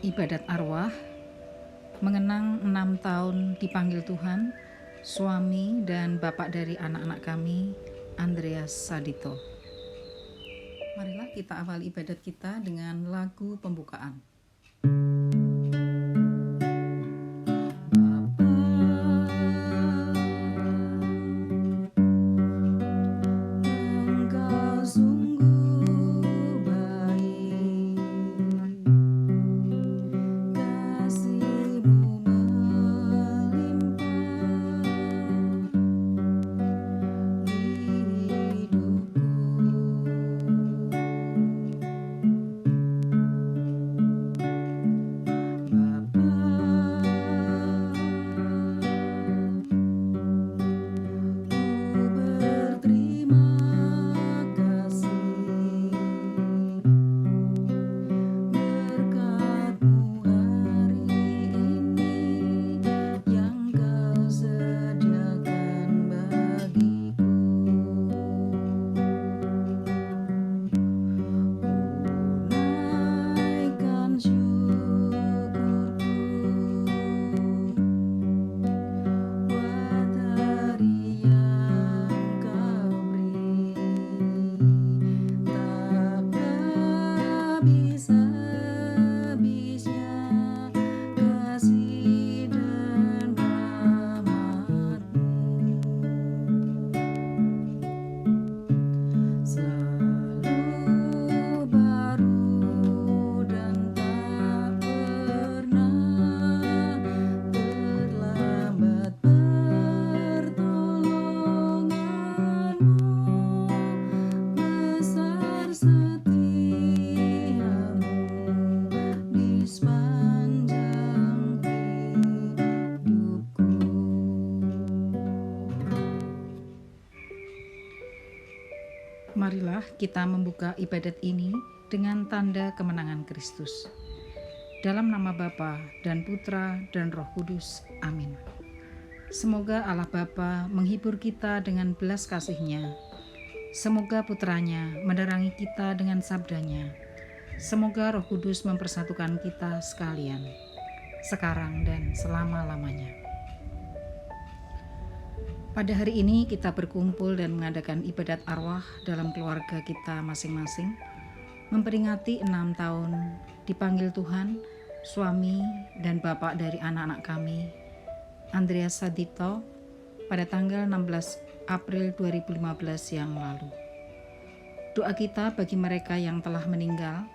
Ibadat arwah, mengenang 6 tahun dipanggil Tuhan, suami dan bapak dari anak-anak kami, Andreas Sadito. Marilah kita awali ibadat kita dengan lagu pembukaan. Engkau sungguh baik, kasih-Mu melimpah di hidupku. Bapa, ku berterima kasih berkat-Mu hari ini yang Kau sediakan bagiku. Naikkan syukurku buat hari yang Kau beri, tak habis-habisnya kasih dan rahmat-Mu. Selalu baru dan tak pernah terlambat pertolongan-Mu, besar setia-Mu di sepanjang hidupku. Marilah kita membuka ibadat ini dengan tanda kemenangan Kristus. Dalam nama Bapa dan Putra dan Roh Kudus. Amin. Semoga Allah Bapa menghibur kita dengan belas kasih-Nya. Semoga Putranya menerangi kita dengan sabdanya. Semoga Roh Kudus mempersatukan kita sekalian, sekarang dan selama-lamanya. Pada hari ini kita berkumpul dan mengadakan ibadat arwah dalam keluarga kita masing-masing, memperingati 6 tahun dipanggil Tuhan, suami dan bapak dari anak-anak kami, Andreas Sadito, pada tanggal 16 April 2015 yang lalu. Doa kita bagi mereka yang telah meninggal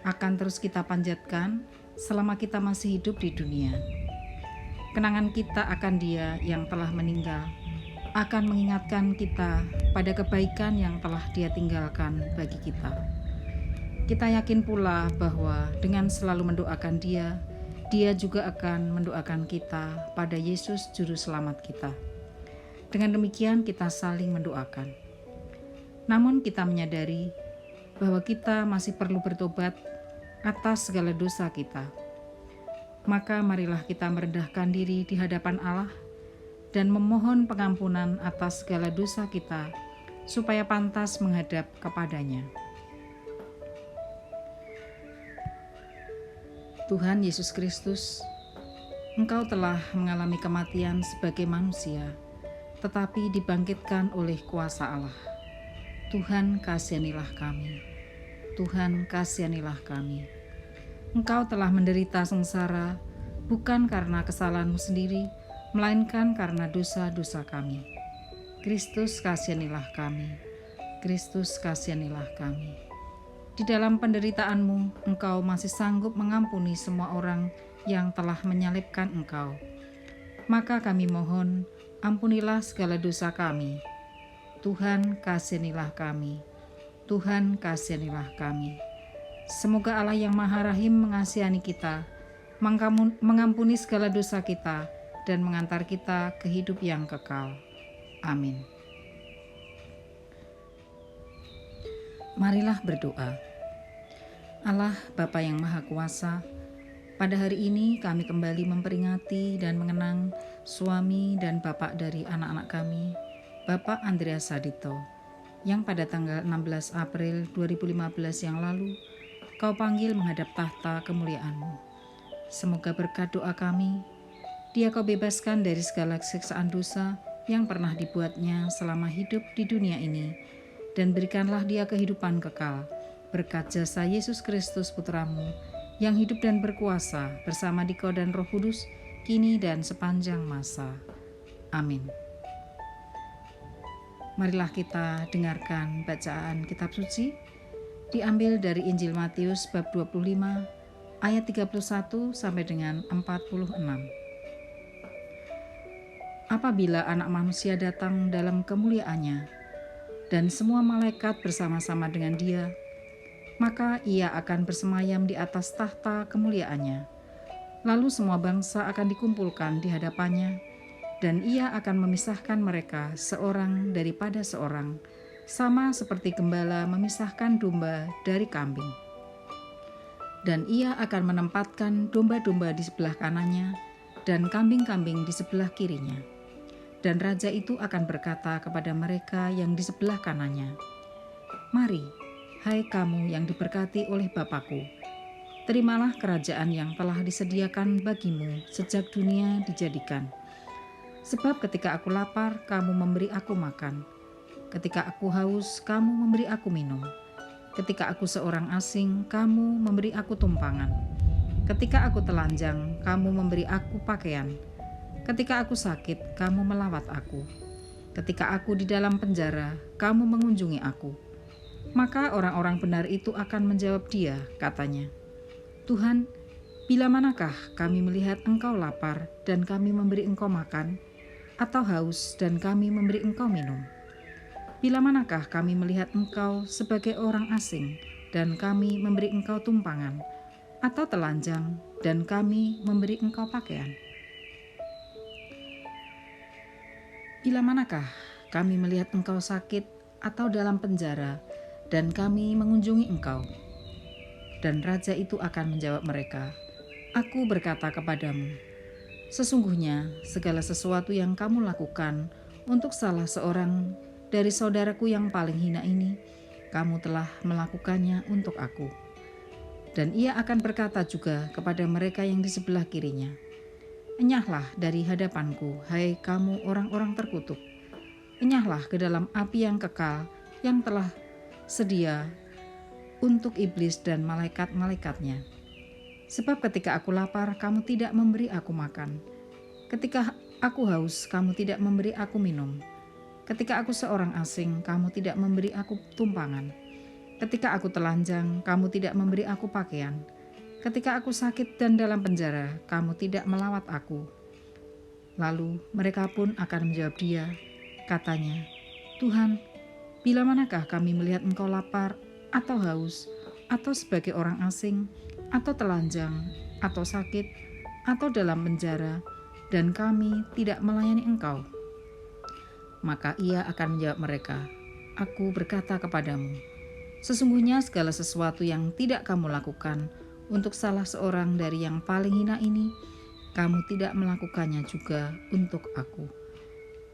akan terus kita panjatkan selama kita masih hidup di dunia. Kenangan kita akan Dia yang telah meninggal akan mengingatkan kita pada kebaikan yang telah Dia tinggalkan bagi kita. Kita yakin pula bahwa dengan selalu mendoakan Dia, Dia juga akan mendoakan kita pada Yesus Juru Selamat kita. Dengan demikian kita saling mendoakan. Namun kita menyadari bahwa kita masih perlu bertobat atas segala dosa kita. Maka marilah kita merendahkan diri di hadapan Allah dan memohon pengampunan atas segala dosa kita, supaya pantas menghadap kepadanya. Tuhan Yesus Kristus, Engkau telah mengalami kematian sebagai manusia, tetapi dibangkitkan oleh kuasa Allah. Tuhan, kasihanilah kami. Tuhan, kasihanilah kami. Engkau telah menderita sengsara, bukan karena kesalahan-Mu sendiri, melainkan karena dosa-dosa kami. Kristus, kasihanilah kami. Kristus, kasihanilah kami. Di dalam penderitaan-Mu, Engkau masih sanggup mengampuni semua orang yang telah menyalibkan Engkau. Maka kami mohon, ampunilah segala dosa kami. Tuhan, kasihanilah kami. Tuhan, kasihanilah kami. Semoga Allah yang Maha Rahim mengasihani kita, mengampuni segala dosa kita, dan mengantar kita ke hidup yang kekal. Amin. Marilah berdoa. Allah Bapa yang Maha Kuasa, pada hari ini kami kembali memperingati dan mengenang suami dan bapak dari anak-anak kami, Bapak Andreas Sadito, yang pada tanggal 16 April 2015 yang lalu Kau panggil menghadap tahta kemuliaan-Mu. Semoga berkat doa kami, Dia Kau bebaskan dari segala siksaan dosa yang pernah dibuatnya selama hidup di dunia ini, dan berikanlah Dia kehidupan kekal, berkat jasa Yesus Kristus Putramu, yang hidup dan berkuasa bersama Dikau dan Roh Kudus, kini dan sepanjang masa. Amin. Marilah kita dengarkan bacaan kitab suci, diambil dari Injil Matius bab 25, ayat 31 sampai dengan 46. Apabila Anak Manusia datang dalam kemuliaannya, dan semua malaikat bersama-sama dengan Dia, maka Ia akan bersemayam di atas tahta kemuliaannya. Lalu semua bangsa akan dikumpulkan di hadapannya, dan Ia akan memisahkan mereka seorang daripada seorang, sama seperti gembala memisahkan domba dari kambing. Dan Ia akan menempatkan domba-domba di sebelah kanannya dan kambing-kambing di sebelah kirinya. Dan Raja itu akan berkata kepada mereka yang di sebelah kanannya, "Mari, hai kamu yang diberkati oleh Bapa-Ku, terimalah kerajaan yang telah disediakan bagimu sejak dunia dijadikan. Sebab ketika aku lapar, kamu memberi aku makan. Ketika aku haus, kamu memberi aku minum. Ketika aku seorang asing, kamu memberi aku tumpangan. Ketika aku telanjang, kamu memberi aku pakaian. Ketika aku sakit, kamu melawat aku. Ketika aku di dalam penjara, kamu mengunjungi aku." Maka orang-orang benar itu akan menjawab Dia, katanya, "Tuhan, bila manakah kami melihat Engkau lapar dan kami memberi Engkau makan, atau haus dan kami memberi Engkau minum? Bila manakah kami melihat Engkau sebagai orang asing dan kami memberi Engkau tumpangan, atau telanjang dan kami memberi Engkau pakaian? Bila manakah kami melihat Engkau sakit atau dalam penjara dan kami mengunjungi Engkau?" Dan Raja itu akan menjawab mereka, "Aku berkata kepadamu, sesungguhnya segala sesuatu yang kamu lakukan untuk salah seorang dari saudaraku yang paling hina ini, kamu telah melakukannya untuk aku." Dan Ia akan berkata juga kepada mereka yang di sebelah kirinya, "Enyahlah dari hadapanku, hai kamu orang-orang terkutuk. Enyahlah ke dalam api yang kekal yang telah sedia untuk iblis dan malaikat-malaikatnya. Sebab ketika aku lapar, kamu tidak memberi aku makan. Ketika aku haus, kamu tidak memberi aku minum. Ketika aku seorang asing, kamu tidak memberi aku tumpangan. Ketika aku telanjang, kamu tidak memberi aku pakaian. Ketika aku sakit dan dalam penjara, kamu tidak melawat aku." Lalu mereka pun akan menjawab Dia, katanya, "Tuhan, bila manakah kami melihat Engkau lapar atau haus, atau sebagai orang asing, atau telanjang, atau sakit, atau dalam penjara, dan kami tidak melayani Engkau?" Maka Ia akan menjawab mereka, "Aku berkata kepadamu, sesungguhnya segala sesuatu yang tidak kamu lakukan untuk salah seorang dari yang paling hina ini, kamu tidak melakukannya juga untuk aku."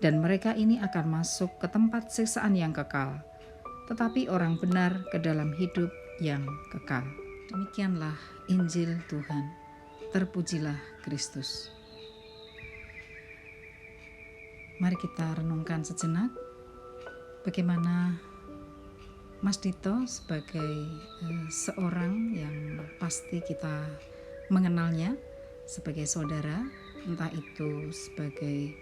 Dan mereka ini akan masuk ke tempat siksaan yang kekal, tetapi orang benar ke dalam hidup yang kekal. Demikianlah Injil Tuhan. Terpujilah Kristus. Mari kita renungkan sejenak bagaimana Mas Dito sebagai seorang yang pasti kita mengenalnya sebagai saudara, entah itu sebagai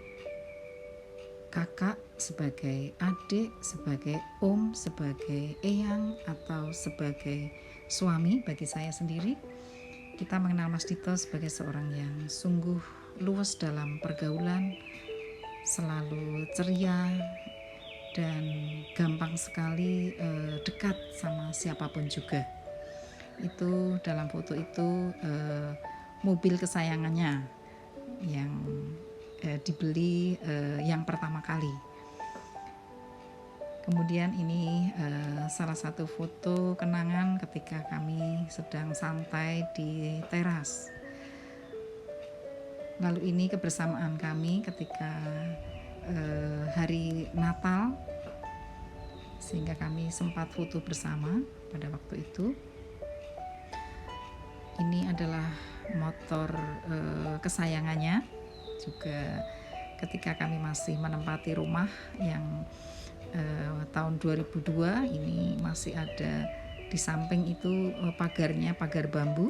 kakak, sebagai adik, sebagai om, sebagai eyang, atau sebagai suami bagi saya sendiri. Kita mengenal Mas Dito sebagai seorang yang sungguh luas dalam pergaulan, selalu ceria, dan gampang sekali dekat sama siapapun juga. Itu dalam foto itu mobil kesayangannya yang dibeli yang pertama kali. Kemudian ini salah satu foto kenangan ketika kami sedang santai di teras. Lalu ini kebersamaan kami ketika hari Natal, sehingga kami sempat foto bersama pada waktu itu. Ini adalah motor kesayangannya. Juga ketika kami masih menempati rumah yang tahun 2002 ini masih ada di samping itu pagarnya, pagar bambu.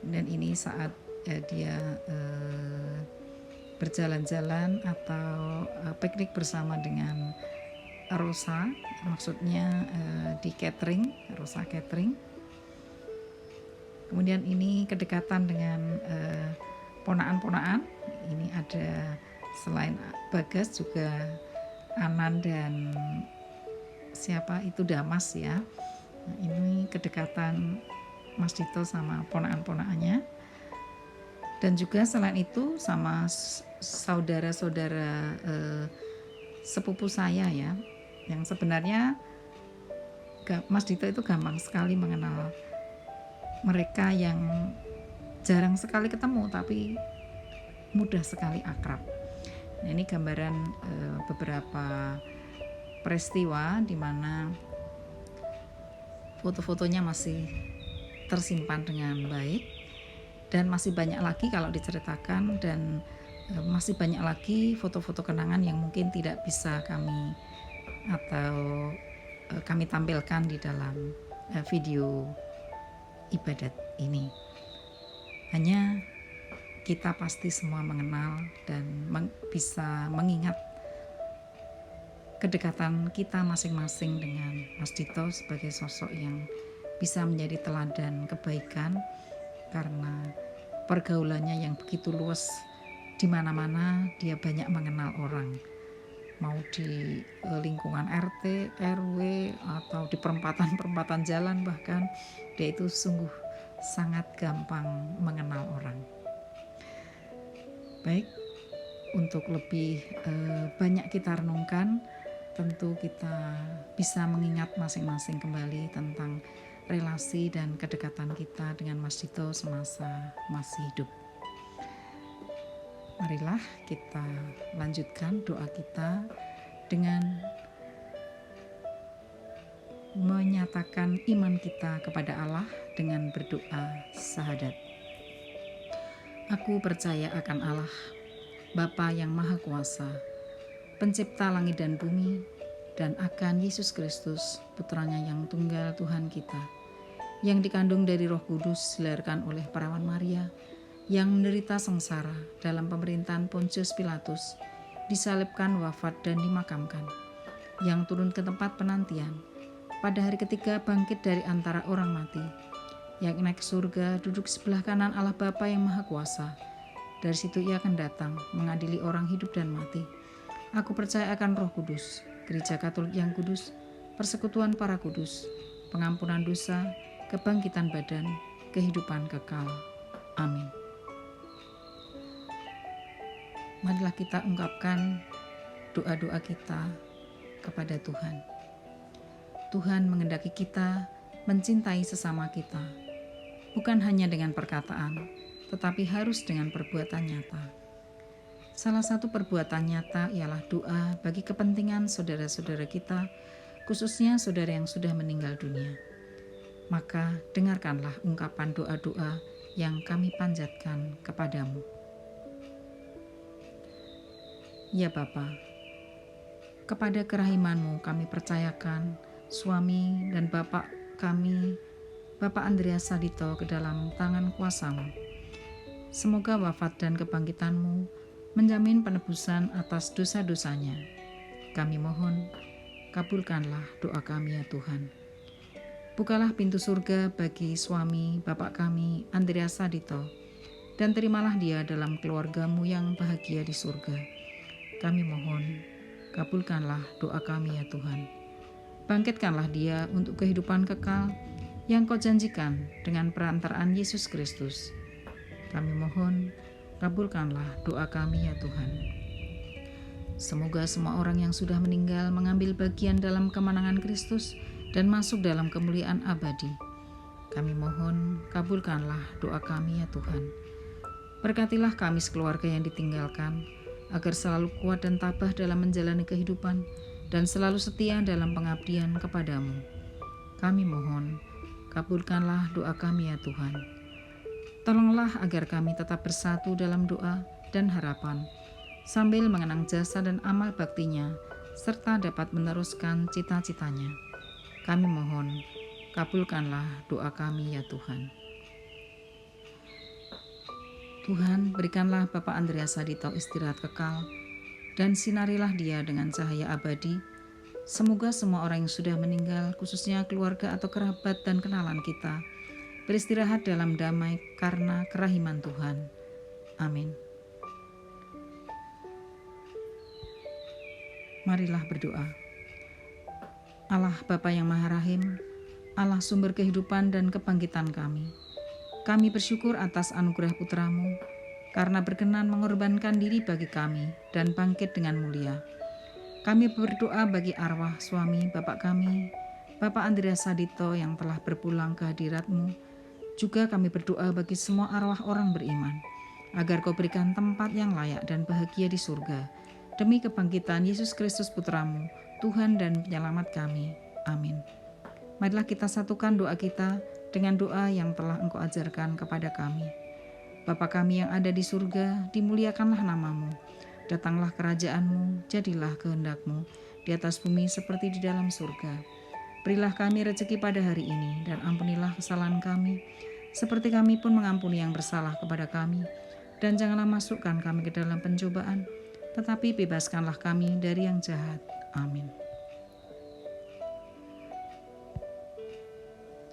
Dan ini saat dia berjalan-jalan atau piknik bersama dengan Rosa, maksudnya di catering, Rosa catering. Kemudian ini kedekatan dengan ponaan-ponaan. Ini ada selain Bagas juga Anan dan siapa itu Damas ya. Nah, ini kedekatan Mas Dito sama ponaan-ponaannya. Dan juga selain itu sama saudara-saudara sepupu saya ya, yang sebenarnya Mas Dito itu gampang sekali mengenal mereka yang jarang sekali ketemu tapi mudah sekali akrab. Nah, ini gambaran beberapa peristiwa di mana foto-fotonya masih tersimpan dengan baik. Dan masih banyak lagi kalau diceritakan, dan masih banyak lagi foto-foto kenangan yang mungkin tidak bisa kami tampilkan di dalam video ibadat ini. Hanya kita pasti semua mengenal dan bisa mengingat kedekatan kita masing-masing dengan Mas Dito sebagai sosok yang bisa menjadi teladan kebaikan, karena pergaulannya yang begitu luas, di mana-mana dia banyak mengenal orang, mau di lingkungan RT, RW, atau di perempatan-perempatan jalan, bahkan dia itu sungguh sangat gampang mengenal orang. Baik, untuk lebih banyak kita renungkan, tentu kita bisa mengingat masing-masing kembali tentang relasi dan kedekatan kita dengan Mas Dito semasa masih hidup. Marilah kita lanjutkan doa kita dengan menyatakan iman kita kepada Allah dengan berdoa syahadat. Aku percaya akan Allah, Bapa yang Maha Kuasa, Pencipta langit dan bumi, dan akan Yesus Kristus, Putranya yang tunggal Tuhan kita, yang dikandung dari Roh Kudus, dilahirkan oleh perawan Maria, yang menderita sengsara dalam pemerintahan Pontius Pilatus, disalibkan, wafat, dan dimakamkan, yang turun ke tempat penantian, pada hari ketiga bangkit dari antara orang mati, yang naik ke surga, duduk sebelah kanan Allah Bapa yang Maha Kuasa. Dari situ ia akan datang, mengadili orang hidup dan mati. Aku percaya akan Roh Kudus, Gereja Katolik yang kudus, persekutuan para kudus, pengampunan dosa, kebangkitan badan, kehidupan kekal. Amin. Marilah kita ungkapkan doa-doa kita kepada Tuhan. Tuhan menghendaki kita mencintai sesama kita, bukan hanya dengan perkataan, tetapi harus dengan perbuatan nyata. Salah satu perbuatan nyata ialah doa bagi kepentingan saudara-saudara kita, khususnya saudara yang sudah meninggal dunia. Maka dengarkanlah ungkapan doa-doa yang kami panjatkan kepadamu. Ya Bapa, kepada kerahiman-Mu kami percayakan suami dan Bapak kami, Bapak Andreas Sadito, ke dalam tangan kuasa-Mu. Semoga wafat dan kebangkitan-Mu menjamin penebusan atas dosa-dosanya. Kami mohon, kabulkanlah doa kami ya Tuhan. Bukalah pintu surga bagi suami Bapak kami, Andreas Sadito, dan terimalah dia dalam keluarga-Mu yang bahagia di surga. Kami mohon, kabulkanlah doa kami ya Tuhan. Bangkitkanlah dia untuk kehidupan kekal yang Kau janjikan dengan perantaraan Yesus Kristus. Kami mohon, kabulkanlah doa kami ya Tuhan. Semoga semua orang yang sudah meninggal mengambil bagian dalam kemenangan Kristus dan masuk dalam kemuliaan abadi. Kami mohon, kabulkanlah doa kami ya Tuhan. Berkatilah kami sekeluarga yang ditinggalkan, agar selalu kuat dan tabah dalam menjalani kehidupan dan selalu setia dalam pengabdian kepadamu. Kami mohon, kabulkanlah doa kami ya Tuhan. Tolonglah agar kami tetap bersatu dalam doa dan harapan, sambil mengenang jasa dan amal baktinya, serta dapat meneruskan cita-citanya. Kami mohon, kabulkanlah doa kami ya Tuhan. Tuhan, berikanlah Bapak Andreas Sadito istirahat kekal, dan sinarilah dia dengan cahaya abadi. Semoga semua orang yang sudah meninggal, khususnya keluarga atau kerabat dan kenalan kita, beristirahat dalam damai karena kerahiman Tuhan. Amin. Marilah berdoa. Allah Bapa yang Maha Rahim, Allah sumber kehidupan dan kebangkitan kami bersyukur atas anugerah Putra-Mu, karena berkenan mengorbankan diri bagi kami dan bangkit dengan mulia. Kami berdoa bagi arwah suami Bapak kami, Bapak Andreas Sadito yang telah berpulang ke hadirat-Mu. Juga kami berdoa bagi semua arwah orang beriman, agar Kau berikan tempat yang layak dan bahagia di surga, demi kebangkitan Yesus Kristus Putra-Mu, Tuhan dan Penyelamat kami. Amin. Marilah kita satukan doa kita dengan doa yang telah Engkau ajarkan kepada kami. Bapa kami yang ada di surga, dimuliakanlah nama-Mu. Datanglah kerajaan-Mu, jadilah kehendak-Mu, di atas bumi seperti di dalam surga. Berilah kami rezeki pada hari ini, dan ampunilah kesalahan kami, seperti kami pun mengampuni yang bersalah kepada kami. Dan janganlah masukkan kami ke dalam pencobaan, tetapi bebaskanlah kami dari yang jahat. Amin.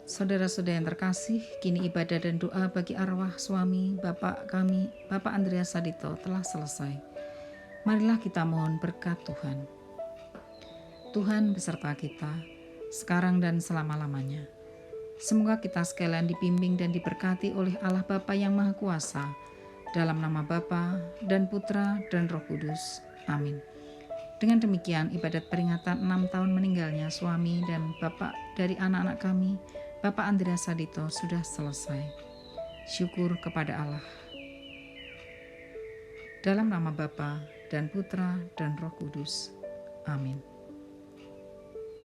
Saudara-saudara yang terkasih, kini ibadah dan doa bagi arwah suami Bapak kami, Bapak Andreas Sadito, telah selesai. Marilah kita mohon berkat Tuhan. Tuhan beserta kita, sekarang dan selama-lamanya. Semoga kita sekalian dibimbing dan diberkati oleh Allah Bapa yang Maha Kuasa, dalam nama Bapa dan Putra dan Roh Kudus. Amin. Dengan demikian, ibadat peringatan 6 tahun meninggalnya suami dan bapak dari anak-anak kami, Bapak Andreas Sadito, sudah selesai. Syukur kepada Allah. Dalam nama Bapa dan Putra dan Roh Kudus. Amin.